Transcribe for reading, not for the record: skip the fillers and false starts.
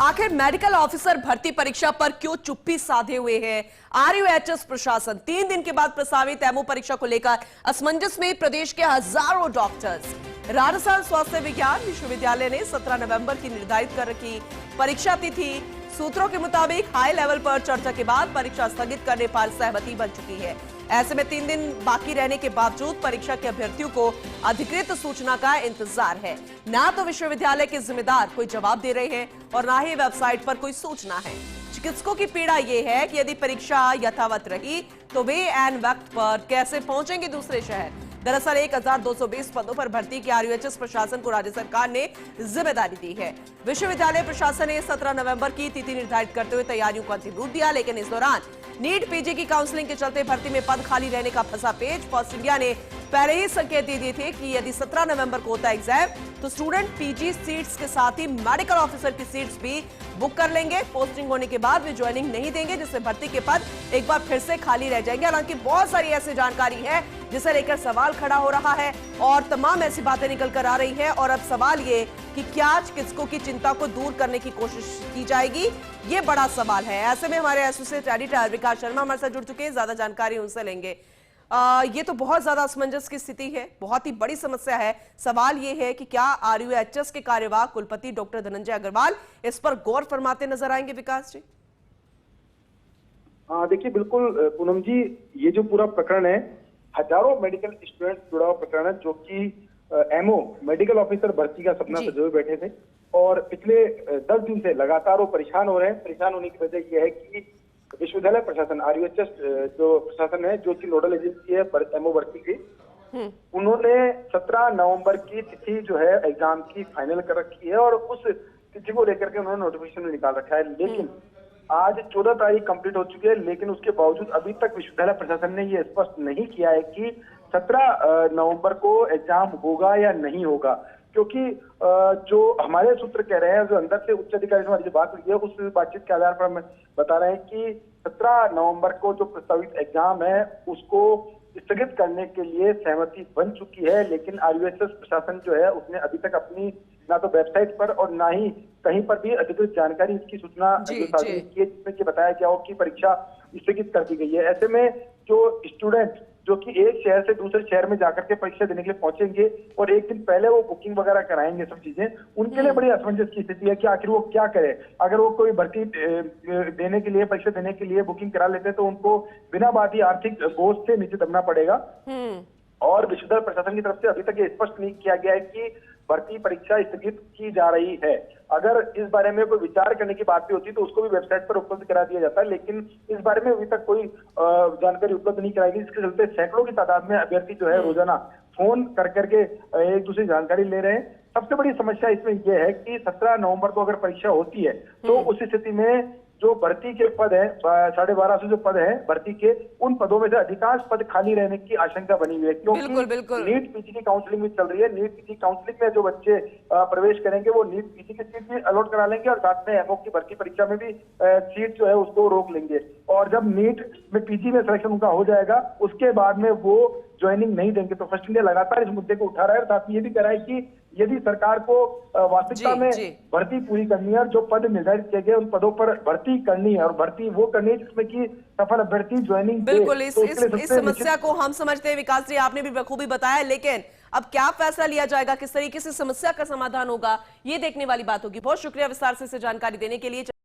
आखिर medical officer भर्ती परीक्षा पर क्यों चुप्पी साधे हुए है आरयूएचएस प्रशासन? 3 दिन के बाद प्रस्तावित एमओ परीक्षा को लेकर असमंजस में प्रदेश के हजारों डॉक्टर्स। राजस्थान स्वास्थ्य विज्ञान विश्वविद्यालय ने 17 नवंबर की निर्धारित कर रखी परीक्षा तिथि। सूत्रों के मुताबिक हाई लेवल पर चर्चा के बाद परीक्षा स्थगित करने पर सहमति बन चुकी है। ऐसे में 3 दिन बाकी रहने के बावजूद परीक्षा के अभ्यर्थियों को अधिकृत सूचना का इंतजार है। ना तो विश्वविद्यालय के जिम्मेदार कोई जवाब दे रहे हैं और ना ही वेबसाइट पर कोई सूचना है। चिकित्सकों की पीड़ा यह है कि यदि परीक्षा यथावत रही तो वे ऐन वक्त पर कैसे पहुंचेंगे दूसरे शहर। दरअसल 1220 पदों पर भर्ती की आरयूएचएस प्रशासन को राज्य सरकार ने जिम्मेदारी दी है। विश्वविद्यालय प्रशासन ने 17 नवंबर की तिथि निर्धारित करते हुए तैयारियों को अंतिम रूप दिया, लेकिन इस दौरान नीट पीजी की काउंसलिंग के चलते भर्ती में पद खाली रहने का फंसा पेच। फर्स्ट इंडिया ने पहले ही संकेत दे दिए थे कि यदि 17 नवंबर को होता है एग्जाम तो स्टूडेंट पीजी सीट्स के साथ ही मेडिकल ऑफिसर की सीट्स भी बुक कर लेंगे। पोस्टिंग होने के बाद वे ज्वाइनिंग नहीं देंगे, जिससे भर्ती के पद एक बार फिर से खाली रह जाएंगे। हालांकि बहुत सारी ऐसी जानकारी है जिसे लेकर सवाल खड़ा हो रहा है और तमाम ऐसी बातें निकल कर आ रही हैं। और अब सवाल ये कि क्या चिकित्सकों की चिंता को दूर करने की कोशिश की जाएगी, ये बड़ा सवाल है। ऐसे में हमारे एसोसिएट एडिटर विकास शर्मा हमारे साथ जुड़ चुके हैं, ज्यादा जानकारी उनसे लेंगे। ये तो बहुत ज्यादा असमंजस की स्थिति है, बहुत ही बड़ी समस्या है। सवाल ये है कि क्या आरयूएचएस के कार्यवाहक कुलपति डॉक्टर धनंजय अग्रवाल इस पर गौर फरमाते नजर आएंगे? विकास जी, देखिए बिल्कुल पूनम जी, ये जो पूरा प्रकरण है, हजारों मेडिकल स्टूडेंट्स जुड़ा हुआ प्रकरण है, जो कि एमओ मेडिकल ऑफिसर भर्ती का सपना सजोए बैठे थे और पिछले 10 दिन से लगातार वो परेशान हो रहे हैं। परेशान होने की वजह यह है कि विश्वविद्यालय प्रशासन आरयूएचएस जो प्रशासन है, जो कि नोडल एजेंसी है एमओ भर्ती की, उन्होंने 17 नवंबर की तिथि जो है एग्जाम की फाइनल कर रखी है और उस तिथि को लेकर के उन्होंने नोटिफिकेशन निकाल रखा है। लेकिन आज 14 तारीख कंप्लीट हो चुकी है, लेकिन उसके बावजूद अभी तक विश्वविद्यालय प्रशासन ने ये स्पष्ट नहीं किया है कि 17 नवंबर को एग्जाम होगा या नहीं होगा। क्योंकि जो हमारे सूत्र कह रहे हैं, जो अंदर से उच्च अधिकारी से हमारी जो बात हुई है, उस बातचीत के आधार पर हम बता रहे हैं कि 17 नवंबर को जो प्रस्तावित एग्जाम है उसको स्थगित करने के लिए सहमति बन चुकी है। लेकिन आरयूएचएस प्रशासन जो है उसने अभी तक अपनी ना तो वेबसाइट पर और ना ही कहीं पर भी अधिकृत जानकारी इसकी सूचना सार्वजनिक की है, जिसमें कि बताया गया हो कि परीक्षा स्थगित कर दी गई है। ऐसे में जो स्टूडेंट जो कि एक शहर से दूसरे शहर में जाकर के परीक्षा देने के लिए पहुंचेंगे और एक दिन पहले वो बुकिंग वगैरह कराएंगे, सब चीजें उनके लिए बड़ी असमंजस की स्थिति है कि आखिर वो क्या करे। अगर वो कोई भर्ती देने के लिए, परीक्षा देने के लिए बुकिंग करा लेते हैं तो उनको बिना बात ही आर्थिक बोझ से नीचे दबना पड़ेगा। और विश्वविद्यालय प्रशासन की तरफ से अभी तक ये स्पष्ट नहीं किया गया है कि भर्ती परीक्षा स्थगित की जा रही है। अगर इस बारे में कोई विचार करने की बात भी होती तो उसको भी वेबसाइट पर उपलब्ध करा दिया जाता है, लेकिन इस बारे में अभी तक कोई जानकारी उपलब्ध नहीं कराई गई। इसके चलते सैकड़ों की तादाद में अभ्यर्थी जो है रोजाना फोन कर करके एक दूसरी जानकारी ले रहे हैं। सबसे बड़ी समस्या इसमें यह है कि 17 नवंबर को अगर परीक्षा होती है तो उस स्थिति में जो भर्ती के पद है, 1250 जो पद है भर्ती के, उन पदों में से अधिकांश पद खाली रहने की आशंका बनी हुई है। क्योंकि नीट पीजी की काउंसलिंग भी चल रही है। नीट पीजी काउंसलिंग में जो बच्चे प्रवेश करेंगे वो नीट पीजी की सीट भी अलॉट करा लेंगे और साथ में एमओ की भर्ती परीक्षा में भी सीट जो है उसको रोक लेंगे। और जब नीट में पीजी में सिलेक्शन उनका हो जाएगा उसके बाद में वो ज्वाइनिंग नहीं देंगे। तो फर्स्ट इंडिया लगातार इस मुद्दे को उठा रहा है और साथ में ये भी कह रहा है कि यदि सरकार को वास्तविकता में भर्ती पूरी करनी है और जो पद निर्धारित किए गए उन पदों पर भर्ती करनी है और भर्ती वो करनी है जिसमें कि सफल अभ्यर्थी ज्वाइनिंग। बिल्कुल, इस समस्या को हम समझते हैं विकास जी, आपने भी बखूबी बताया, लेकिन अब क्या फैसला लिया जाएगा, किस तरीके से समस्या का समाधान होगा, ये देखने वाली बात होगी। बहुत शुक्रिया विस्तार से जानकारी देने के लिए।